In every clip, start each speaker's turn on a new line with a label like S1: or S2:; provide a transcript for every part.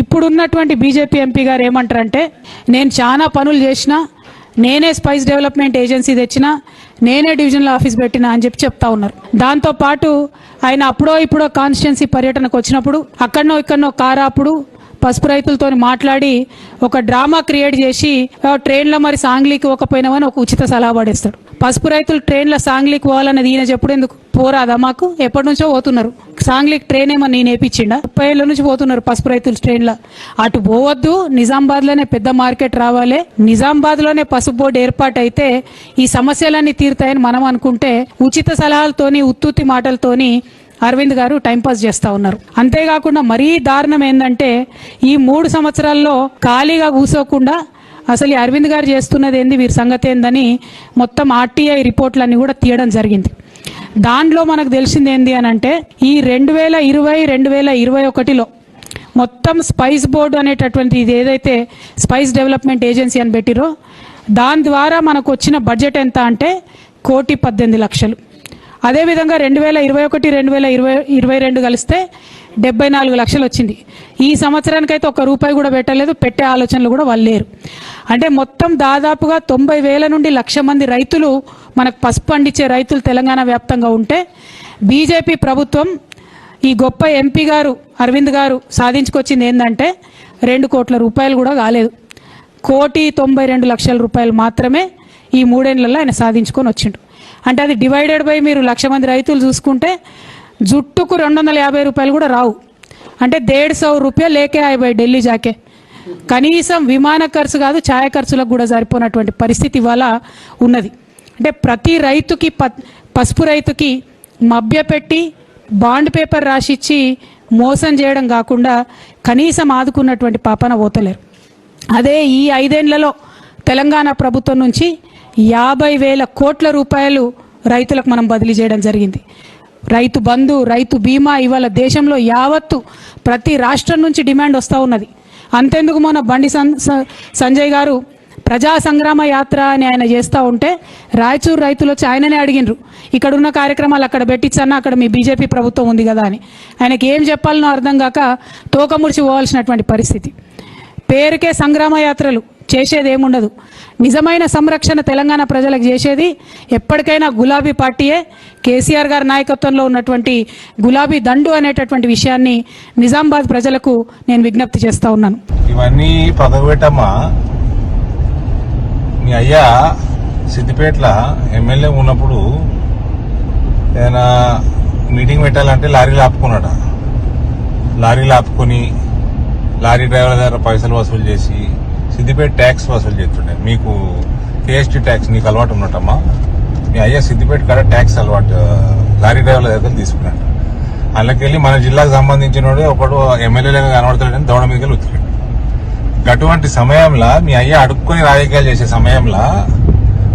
S1: ఇప్పుడున్నటువంటి BJP MP గారు ఏమంటారంటే, నేను చాలా పనులు చేసినా, నేనే స్పైస్ డెవలప్మెంట్ ఏజెన్సీ తెచ్చినా, నేనే డివిజనల్ ఆఫీస్ పెట్టినా అని చెప్తా ఉన్నారు. దాంతోపాటు ఆయన అప్పుడో ఇప్పుడో కాన్స్టిట్యున్సీ పర్యటనకు వచ్చినప్పుడు అక్కడనో ఇక్కడనో కారాపుడు పసుపు రైతులతో మాట్లాడి ఒక డ్రామా క్రియేట్ చేసి ట్రైన్లో మరి సాంగ్లీకి పోకపోయినామని ఒక ఉచిత సలహా పడేస్తాడు. పసుపు రైతులు ట్రైన్లో సాంగ్లీకి పోవాలన్నది ఈయన చెప్పుడు ఎందుకు? పోరాదా మాకు? ఎప్పటి నుంచో పోతున్నారు. సాంగ్లీకి ట్రైన్ ఏమో నేను వేపించిండా? 30 ఏళ్ళ నుంచి పోతున్నారు పసుపు రైతులు ట్రైన్లో. అటు పోవద్దు, నిజామాబాద్లోనే పెద్ద మార్కెట్ రావాలి, నిజామాబాద్లోనే పసుపు బోర్డు ఏర్పాటు అయితే ఈ సమస్యలన్నీ తీరుతాయని మనం అనుకుంటే ఉచిత సలహాలతోని ఉత్తుత్తి మాటలతోని అరవింద్ గారు టైంపాస్ చేస్తూ ఉన్నారు. అంతేకాకుండా మరీ దారుణం ఏంటంటే, ఈ 3 సంవత్సరాల్లో ఖాళీగా కూసోకుండా అసలు అరవింద్ గారు చేస్తున్నది ఏంది, వీరి సంగతి ఏందని మొత్తం ఆర్టీఐ రిపోర్ట్లన్నీ కూడా తీయడం జరిగింది. దాంట్లో మనకు తెలిసింది ఏంది అని అంటే, ఈ 2020-2021లో మొత్తం స్పైస్ బోర్డు అనేటటువంటి ఇది ఏదైతే స్పైస్ డెవలప్మెంట్ ఏజెన్సీ అని పెట్టిరో దాని ద్వారా మనకు వచ్చిన బడ్జెట్ ఎంత అంటే 1,18,00,000. అదేవిధంగా 2021-2022 కలిస్తే 74 లక్షలు వచ్చింది. ఈ సంవత్సరానికైతే ₹1 కూడా పెట్టలేదు, పెట్టే ఆలోచనలు కూడా వాళ్ళు లేరు. అంటే మొత్తం దాదాపుగా 90,000 నుండి 1,00,000 మంది రైతులు, మనకు పసుపు పండించే రైతులు తెలంగాణ వ్యాప్తంగా ఉంటే, బీజేపీ ప్రభుత్వం ఈ గొప్ప ఎంపీ గారు అరవింద్ గారు సాధించుకొచ్చింది ఏంటంటే ₹2 కోట్ల కూడా కాలేదు. ₹1,92,00,000 మాత్రమే ఈ 3 ఏళ్లలో ఆయన సాధించుకొని వచ్చిండు. అంటే అది డివైడెడ్ బై మీరు 1,00,000 మంది రైతులు చూసుకుంటే జుట్టుకు ₹250 కూడా రావు. అంటే ₹150 లేకే ఆయబాయి ఢిల్లీ జాకే. కనీసం విమాన ఖర్చు కాదు, ఛాయ ఖర్చులకు కూడా సరిపోయినటువంటి పరిస్థితి ఇవాళ ఉన్నది. అంటే ప్రతి రైతుకి పసుపు రైతుకి మభ్యపెట్టి బాండ్ పేపర్ రాసిచ్చి మోసం చేయడం కాకుండా కనీసం ఆదుకున్నటువంటి పాపన పోతలేరు. అదే ఈ 5 ఏళ్లలో తెలంగాణ ప్రభుత్వం నుంచి 50,000 కోట్ల రూపాయలు రైతులకు మనం బదిలీ చేయడం జరిగింది. రైతు బంధు, రైతు బీమా ఇవాళ దేశంలో యావత్తు ప్రతి రాష్ట్రం నుంచి డిమాండ్ వస్తూ ఉన్నది. అంతెందుకు మన బండి సంజయ్ గారు ప్రజా సంగ్రామ యాత్ర అని ఆయన చేస్తూ ఉంటే రాయచూరు రైతులు వచ్చి ఆయననే అడిగినరు, ఇక్కడ ఉన్న కార్యక్రమాలు అక్కడ పెట్టించన్నా, అక్కడ మీ బీజేపీ ప్రభుత్వం ఉంది కదా అని. ఆయనకి ఏం చెప్పాలనో అర్థం కాక తోకముడిచి పోవాల్సినటువంటి పరిస్థితి. పేరుకే సంగ్రామ యాత్రలు, చేసేది ఏముండదు. నిజమైన సంరక్షణ తెలంగాణ ప్రజలకు చేసేది ఎప్పటికైనా గులాబీ పార్టీయే. కేసీఆర్ గారి నాయకత్వంలో ఉన్నటువంటి గులాబీ దండు అనేటటువంటి విషయాన్ని నిజామాబాద్ ప్రజలకు నేను విజ్ఞప్తి చేస్తా ఉన్నాను.
S2: ఇవన్నీ పదవిటమ్మా, మీ అయ్యా సిద్దిపేటల ఎమ్మెల్యే ఉన్నప్పుడు ఏదైనా మీటింగ్ పెట్టాలంటే లారీలు ఆపుకున్నాడ. లారీలు ఆపుకొని లారీ డ్రైవర్ల దగ్గర పైసలు వసూలు చేసి సిద్దిపేట ట్యాక్స్ వసూలు చేస్తుండే. మీకు కేఎస్టీ ట్యాక్స్ నీకు అలవాటు ఉన్నట్టమ్మా. మీ అయ్యా సిద్దిపేట కాడ ట్యాక్స్ అలవాటు లారీ డ్రైవర్ల దగ్గర తీసుకున్నాడు. అందులోకెళ్ళి మన జిల్లాకు సంబంధించిన ఒకడు ఎమ్మెల్యేలుగా కనబడతాడని దౌడ మీదకి ఉతికాడు. అటువంటి సమయంలో మీ అయ్యా అడుక్కొని రాజకీయాలు చేసే సమయంలో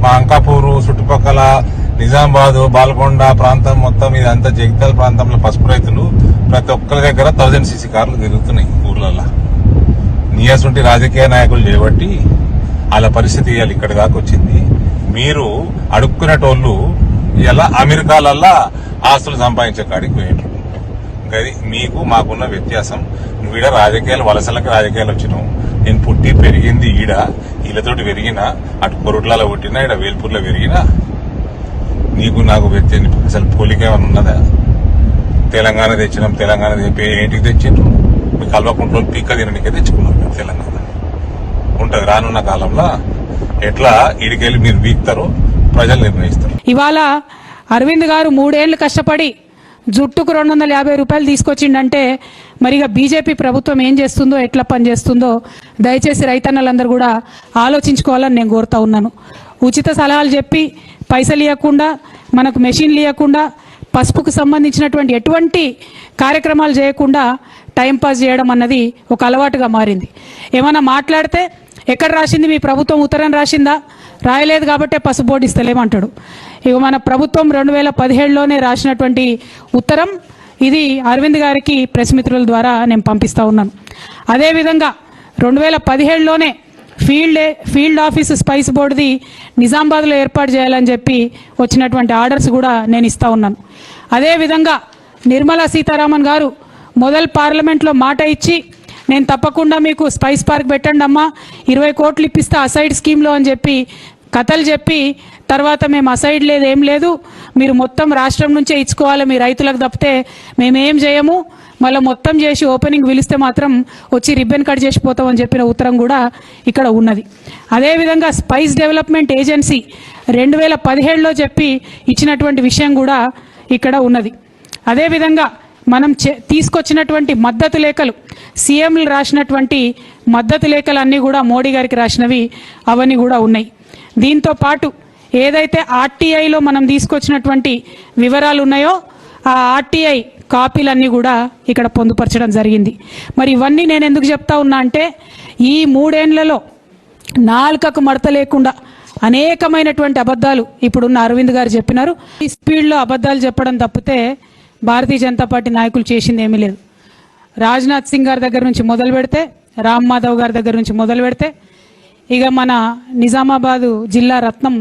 S2: మా అంకాపూరు చుట్టుపక్కల నిజామాబాద్, బాల్కొండ ప్రాంతం మొత్తం ఇదంతా జగిత్యాల ప్రాంతంలో పసుపు రైతులు ప్రతి ఒక్కరి దగ్గర 1000 cc కార్లు తిరుగుతున్నాయి ఊర్లలో. నీయసుంటి రాజకీయ నాయకులు చేయబట్టి వాళ్ళ పరిస్థితి ఇవాళ ఇక్కడ దాకా వచ్చింది. మీరు అడుక్కునేటోళ్ళు ఇలా అమెరికాలల్లా ఆస్తులు సంపాదించే కాడికి పోయినారు. అది మీకు మాకున్న వ్యత్యాసం. నువ్వు ఈడ రాజకీయాలు, వలసలకు రాజకీయాలు వచ్చినావు. నేను పుట్టి పెరిగింది ఈడ, వీళ్ళతోటి పెరిగినా, అటు కొరుట్లలో పుట్టినా, ఈడ వేల్పూర్లో పెరిగినా. నీకు నాకు వ్యత్యాసం అసలు పోలికేమన్నా ఉన్నదా? తెలంగాణ తెచ్చినాం, తెలంగాణ ఏంటికి తెచ్చిండ్రు? మీ కల్వకుంట్లో పీక్క తినడానికే తెచ్చుకున్నాం మేము తెలంగాణ. ఉంటుంది రానున్న కాలంలో ఎట్లా ఈడికెళ్ళి మీరు వీక్తారో ప్రజలు నిర్ణయిస్తారు.
S1: ఇవాళ అరవింద్ గారు 3 ఏళ్లు కష్టపడి జుట్టుకు ₹250 తీసుకొచ్చిండంటే మరిగా బీజేపీ ప్రభుత్వం ఏం చేస్తుందో, ఎట్లా పనిచేస్తుందో దయచేసి రైతన్నలందరూ కూడా ఆలోచించుకోవాలని నేను కోరుతా ఉన్నాను. ఉచిత సలహాలు చెప్పి పైసలు ఇవ్వకుండా, మనకు మెషిన్లు ఇవ్వకుండా, పసుపుకు సంబంధించినటువంటి ఎటువంటి కార్యక్రమాలు చేయకుండా టైంపాస్ చేయడం అన్నది ఒక అలవాటుగా మారింది. ఏమైనా మాట్లాడితే ఎక్కడ రాసింది మీ ప్రభుత్వం, ఉత్తరం రాసిందా? రాయలేదు కాబట్టే పసుపు బోర్డు ఇస్తలేమంటాడు. ఇక మన ప్రభుత్వం 2017లోనే రాసినటువంటి ఉత్తరం ఇది అరవింద్ గారికి ప్రెస్ మిత్రుల ద్వారా నేను పంపిస్తా ఉన్నాను. అదేవిధంగా 2017లోనే ఫీల్డ్ ఆఫీస్ స్పైస్ బోర్డుది నిజామాబాద్లో ఏర్పాటు చేయాలని చెప్పి వచ్చినటువంటి ఆర్డర్స్ కూడా నేను ఇస్తా ఉన్నాను. అదేవిధంగా నిర్మలా సీతారామన్ గారు మొదలు పార్లమెంట్లో మాట ఇచ్చి నేను తప్పకుండా మీకు స్పైస్ పార్క్ పెట్టండి అమ్మా 20 కోట్లు ఇప్పిస్తా అసైడ్ స్కీమ్లో అని చెప్పి కథలు చెప్పి తర్వాత మేము అసైడ్ లేదు ఏం లేదు మీరు మొత్తం రాష్ట్రం నుంచే ఇచ్చుకోవాలి మీ రైతులకు తప్పితే మేమేం చేయము మళ్ళీ మొత్తం చేసి ఓపెనింగ్ పిలిస్తే మాత్రం వచ్చి రిబ్బన్ కట్ చేసిపోతామని చెప్పిన ఉత్తరం కూడా ఇక్కడ ఉన్నది. అదేవిధంగా స్పైస్ డెవలప్మెంట్ ఏజెన్సీ 2017లో చెప్పి ఇచ్చినటువంటి విషయం కూడా ఇక్కడ ఉన్నది. అదేవిధంగా మనం తీసుకొచ్చినటువంటి మద్దతు లేఖలు సీఎంలు రాసినటువంటి మద్దతు లేఖలు అన్నీ కూడా మోడీ గారికి రాసినవి అవన్నీ కూడా ఉన్నాయి. దీంతో పాటు ఏదైతే ఆర్టీఐలో మనం తీసుకొచ్చినటువంటి వివరాలు ఉన్నాయో ఆ ఆర్టీఐ కాపీలన్నీ కూడా ఇక్కడ పొందుపరచడం జరిగింది. మరి ఇవన్నీ నేను ఎందుకు చెప్తా ఉన్నా అంటే ఈ 3 ఏళ్లలో నాలుకకు మడత లేకుండా అనేకమైనటువంటి అబద్ధాలు ఇప్పుడున్న అరవింద్ గారు చెప్పినారు. ఈ స్పీడ్లో అబద్ధాలు చెప్పడం తప్పితే భారతీయ జనతా పార్టీ నాయకులు చేసింది ఏమీ లేదు. రాజ్నాథ్ సింగ్ గారి దగ్గర నుంచి మొదలు పెడితే రామ్ మాధవ్ గారి దగ్గర నుంచి మొదలు పెడితే ఇక మన నిజామాబాదు జిల్లా రత్నం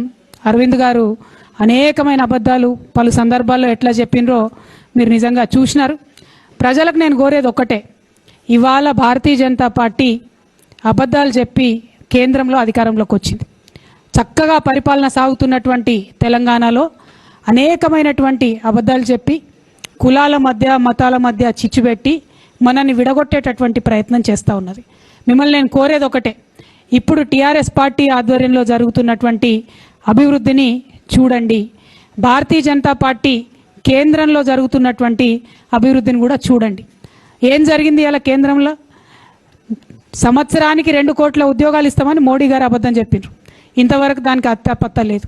S1: అరవింద్ గారు అనేకమైన అబద్ధాలు పలు సందర్భాల్లో ఎట్లా చెప్పినరో మీరు నిజంగా చూసినారు. ప్రజలకు నేను కోరేది ఒక్కటే, ఇవాళ భారతీయ జనతా పార్టీ అబద్ధాలు చెప్పి కేంద్రంలో అధికారంలోకి వచ్చింది. చక్కగా పరిపాలన సాగుతున్నటువంటి తెలంగాణలో అనేకమైనటువంటి అబద్ధాలు చెప్పి కులాల మధ్య మతాల మధ్య చిచ్చుపెట్టి మనల్ని విడగొట్టేటటువంటి ప్రయత్నం చేస్తూ ఉన్నది. మిమ్మల్ని నేను కోరేది ఒకటే, ఇప్పుడు టీఆర్ఎస్ పార్టీ ఆధ్వర్యంలో జరుగుతున్నటువంటి అభివృద్ధిని చూడండి, భారతీయ జనతా పార్టీ కేంద్రంలో జరుగుతున్నటువంటి అభివృద్ధిని కూడా చూడండి. ఏం జరిగింది ఇలా కేంద్రంలో? సంవత్సరానికి 2 కోట్ల ఉద్యోగాలు ఇస్తామని మోడీ గారు అబద్ధం చెప్పిండ్రు. ఇంతవరకు దానికి అత్తాపత్త లేదు.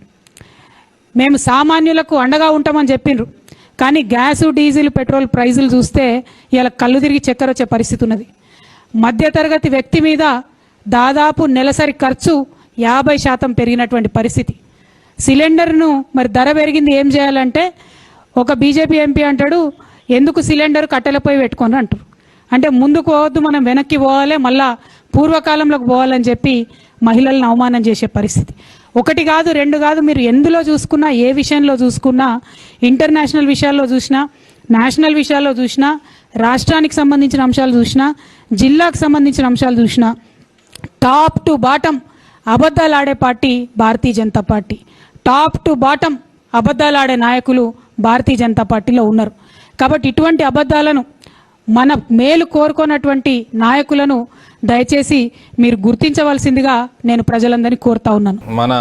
S1: మేము సామాన్యులకు అండగా ఉంటామని చెప్పిండ్రు. కానీ గ్యాసు డీజిల్ పెట్రోల్ ప్రైజులు చూస్తే ఇలా కళ్ళు తిరిగి చక్కెర వచ్చే పరిస్థితి ఉన్నది. మధ్యతరగతి వ్యక్తి మీద దాదాపు నెలసరి ఖర్చు 50% పెరిగినటువంటి పరిస్థితి. సిలిండర్ను మరి ధర పెరిగింది ఏం చేయాలంటే ఒక బీజేపీ ఎంపీ అంటాడు ఎందుకు సిలిండర్ కట్టెలపై పెట్టుకొని అంటారు. అంటే ముందుకు పోవద్దు, మనం వెనక్కి పోవాలి, మళ్ళా పూర్వకాలంలోకి పోవాలని చెప్పి మహిళలను అవమానం చేసే పరిస్థితి. 1 కాదు 2 కాదు, మీరు ఎందులో చూసుకున్నా ఏ విషయంలో చూసుకున్నా, ఇంటర్నేషనల్ విషయాల్లో చూసినా, నేషనల్ విషయాల్లో చూసినా, రాష్ట్రానికి సంబంధించిన అంశాలు చూసినా, జిల్లాకు సంబంధించిన అంశాలు చూసినా టాప్ టు బాటం అబద్ధాలు ఆడే party Bharatiya Janata party. Top to bottom అబద్ధాలు ఆడే నాయకులు భారతీయ జనతా పార్టీలో ఉన్నారు. కాబట్టి ఇటువంటి అబద్ధాలను మన మేలు కోరుకున్నటువంటి నాయకులను దయచేసి మీరు గుర్తించవలసిందిగా నేను ప్రజలందరినీ కోరుతా ఉన్నాను.
S3: మన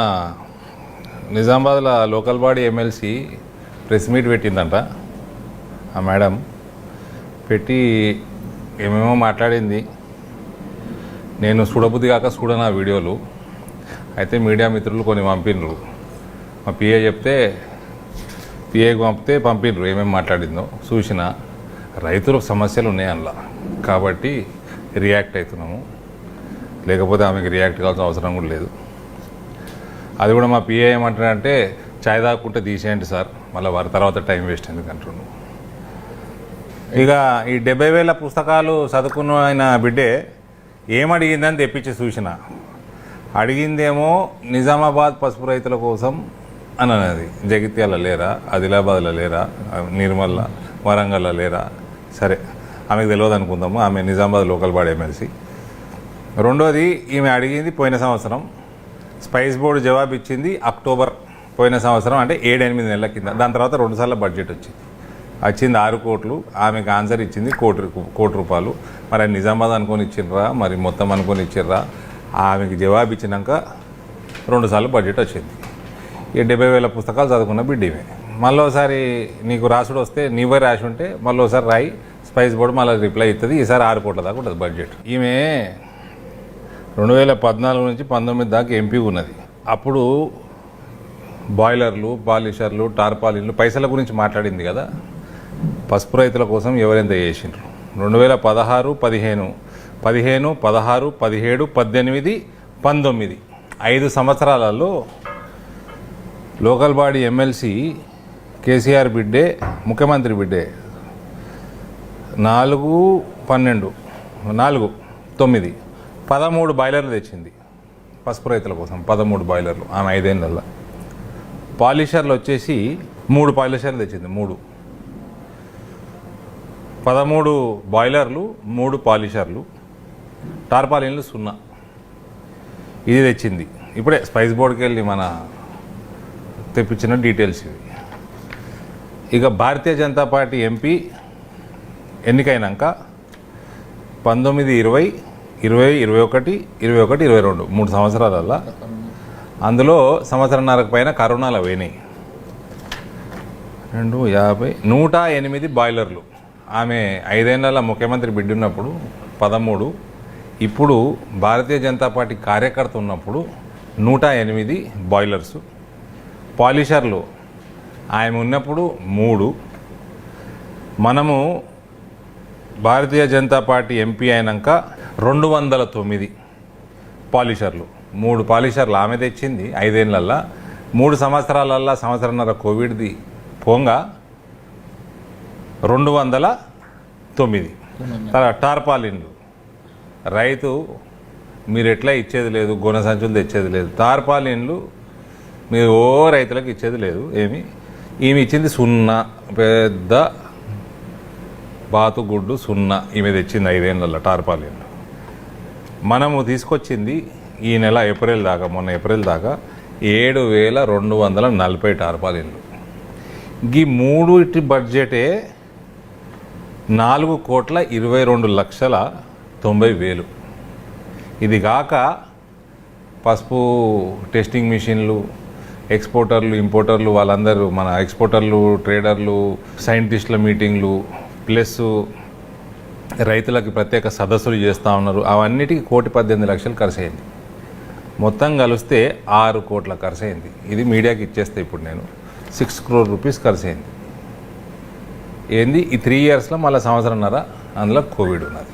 S3: నిజామాబాద్లో local body MLC press meet పెట్టిందంట. ఆ మేడం పెట్టి ఏమేమో మాట్లాడింది. నేను చూడబుద్ధి కాక చూడను ఆ వీడియోలు. అయితే మీడియా మిత్రులు కొన్ని పంపినరు. మా పిఏ చెప్తే పిఏకి పంపితే పంపినరు ఏమేమి మాట్లాడిందో చూసిన. రైతులకు సమస్యలు ఉన్నాయి అందులో, కాబట్టి రియాక్ట్ అవుతున్నాము. లేకపోతే ఆమెకి రియాక్ట్ కావాల్సిన అవసరం కూడా లేదు. అది కూడా మా పిఏ ఏమంటాడంటే చాయ్ తాగుకుంటే తీసేయండి సార్, మళ్ళీ వారి తర్వాత టైం వేస్ట్ ఎందుకంటున్నాను. ఇక ఈ 70,000 పుస్తకాలు చదువుకున్న ఆయన బిడ్డే ఏమడిగిందని తెప్పించి చూసిన. అడిగిందేమో నిజామాబాద్ పసుపు రైతుల కోసం అని అన్నది. జగిత్యాల లేరా, ఆదిలాబాద్లో లేరా, నిర్మల్ల వరంగల్లో లేరా? సరే, ఆమెకు తెలియదు అనుకుందాము. ఆమె నిజామాబాద్ లోకల్ బాడీ ఎమ్మెల్సీ. రెండోది, ఈమె అడిగింది పోయిన సంవత్సరం. స్పైస్ బోర్డు జవాబు ఇచ్చింది అక్టోబర్ పోయిన సంవత్సరం, అంటే 7-8 నెలల కింద. దాని తర్వాత 2 సార్లు బడ్జెట్ వచ్చింది. 6 కోట్లు. ఆమెకు ఆన్సర్ ఇచ్చింది కోటి రూపాయలు. మరి నిజామాబాద్ అనుకొని ఇచ్చిర్రా, మరి మొత్తం అనుకొని ఇచ్చిర్రా? ఆమెకి జవాబు ఇచ్చినాక 2 సార్లు బడ్జెట్ వచ్చింది. ఈ 70,000 పుస్తకాలు చదువుకున్న బిడ్డమే. మళ్ళీసారి నీకు రాసుడు వస్తే నీవే రాసి ఉంటే మళ్ళీసారి రాయి, స్పైస్ బోర్డు మళ్ళీ రిప్లై ఇస్తుంది. ఈసారి 6 కోట్ల దాకా ఉంటుంది బడ్జెట్. ఈమె 2014 నుంచి 19 దాకా ఎంపీ ఉన్నది. అప్పుడు బాయిలర్లు, పాలిషర్లు, టార్పాలిన్లు పైసల గురించి మాట్లాడింది కదా. పసుపు రైతుల కోసం ఎవరెంత చేసిండ్రు? 2016, 15, 16, 17, 18, 19 5 సంవత్సరాలలో లోకల్ బాడీ ఎమ్మెల్సీ కేసీఆర్ బిడ్డే, ముఖ్యమంత్రి బిడ్డే 4, 12, 4, 9, 13 బాయిలర్లు తెచ్చింది పసుపు రైతుల కోసం. 13 బాయిలర్లు ఆమె 5 ఏళ్ళల్లో. పాలిషర్లు వచ్చేసి 3 పాలిషర్లు తెచ్చింది. 13 బాయిలర్లు, 3 పాలిషర్లు, టార్పాలిన్లు 0. ఇది తెచ్చింది ఇప్పుడే స్పైస్ బోర్డుకి వెళ్ళి మన తెప్పించిన డీటెయిల్స్ ఇవి. ఇక భారతీయ జనతా పార్టీ ఎంపీ ఎన్నికైనాక 19, 20, 21, 22 3 సంవత్సరాలల్లా అందులో సంవత్సరంన్నరకు పైన కరోనాలు పోయినాయి. 250 108 బాయిలర్లు. ఆమె 5 ఏళ్ల ముఖ్యమంత్రి బిడ్డ ఉన్నప్పుడు 13, ఇప్పుడు భారతీయ జనతా పార్టీ కార్యకర్త ఉన్నప్పుడు 108 బాయిలర్సు. పాలిషర్లు ఆమె ఉన్నప్పుడు 3. మనము భారతీయ జనతా పార్టీ ఎంపీ అయినాక 209 పాలిషర్లు. 3 పాలిషర్లు ఆమె తెచ్చింది 5 ఏళ్ళల్లో. 3 సంవత్సరాలల్లో సంవత్సరంన్నర కోవిడ్ది పోంగా 209. తర్వాత టార్పాలిన్లు. రైతు మీరు ఎట్లా ఇచ్చేది లేదు, గోనె సంచులు తెచ్చేది లేదు. టార్పాలిన్లు మీరు రైతులకు ఇచ్చేది లేదు. ఈమె ఇచ్చింది 0, పెద్ద బాతుగుడ్డు 0 ఈమె తెచ్చింది 5 ఏళ్ళల్లో టార్పాలిన్లు. మనము తీసుకొచ్చింది ఈ నెల ఏప్రిల్ దాకా, మొన్న ఏప్రిల్ దాకా 7,240 టార్పాలిన్లు. ఈ 3 బడ్జెటే 4,22,90,000. ఇది కాక పసుపు టెస్టింగ్ మిషన్లు, ఎక్స్పోర్టర్లు, ఇంపోర్టర్లు వాళ్ళందరూ మన ఎక్స్పోర్టర్లు, ట్రేడర్లు, సైంటిస్టుల మీటింగ్లు, ప్లస్ రైతులకి ప్రత్యేక సదస్సులు చేస్తూ ఉన్నారు. అవన్నిటికీ 1,18,00,000 ఖర్చు అయింది. మొత్తం కలిస్తే 6 కోట్ల ఖర్చు అయింది. ఇది మీడియాకి ఇచ్చేస్తే ఇప్పుడు నేను 6 crore rupees ఖర్చు అయింది. ఏంది ఈ 3 yearsలో మళ్ళీ సంవత్సరంన్నర అందులో కోవిడ్ ఉన్నది.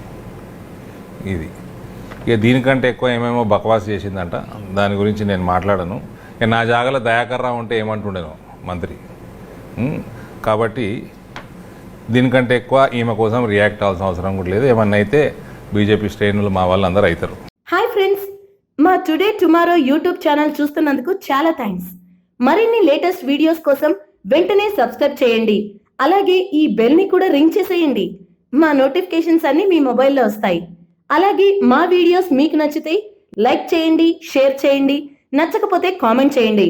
S3: ఇది ఇక దీనికంటే ఎక్కువ ఏమేమో బకవాస్ చేసిందంట. దాని గురించి నేను మాట్లాడను. ఇక నా జాగాలో దయాకర్ రావు ఉంటే ఏమంటుండేను మంత్రి. కాబట్టి దీనికంటే ఎక్కువ ఈమె కోసం రియాక్ట్ అవ్వాల్సిన అవసరం కూడా లేదు. ఏమన్నా అయితే బీజేపీ శ్రేణులు మా వాళ్ళందరూ అవుతారు.
S4: హాయ్ ఫ్రెండ్స్, మా టుడే టుమారో యూట్యూబ్ ఛానల్ చూస్తున్నందుకు చాలా థ్యాంక్స్. మరిన్ని లేటెస్ట్ వీడియోస్ కోసం వెంటనే సబ్స్క్రైబ్ చేయండి. అలాగే ఈ బెల్ ని కూడా రింగ్ చేసేయండి. మా నోటిఫికేషన్స్ అన్ని మీ మొబైల్లో వస్తాయి. అలాగే మా వీడియోస్ మీకు నచ్చితే లైక్ చేయండి, షేర్ చేయండి, నచ్చకపోతే కామెంట్ చేయండి.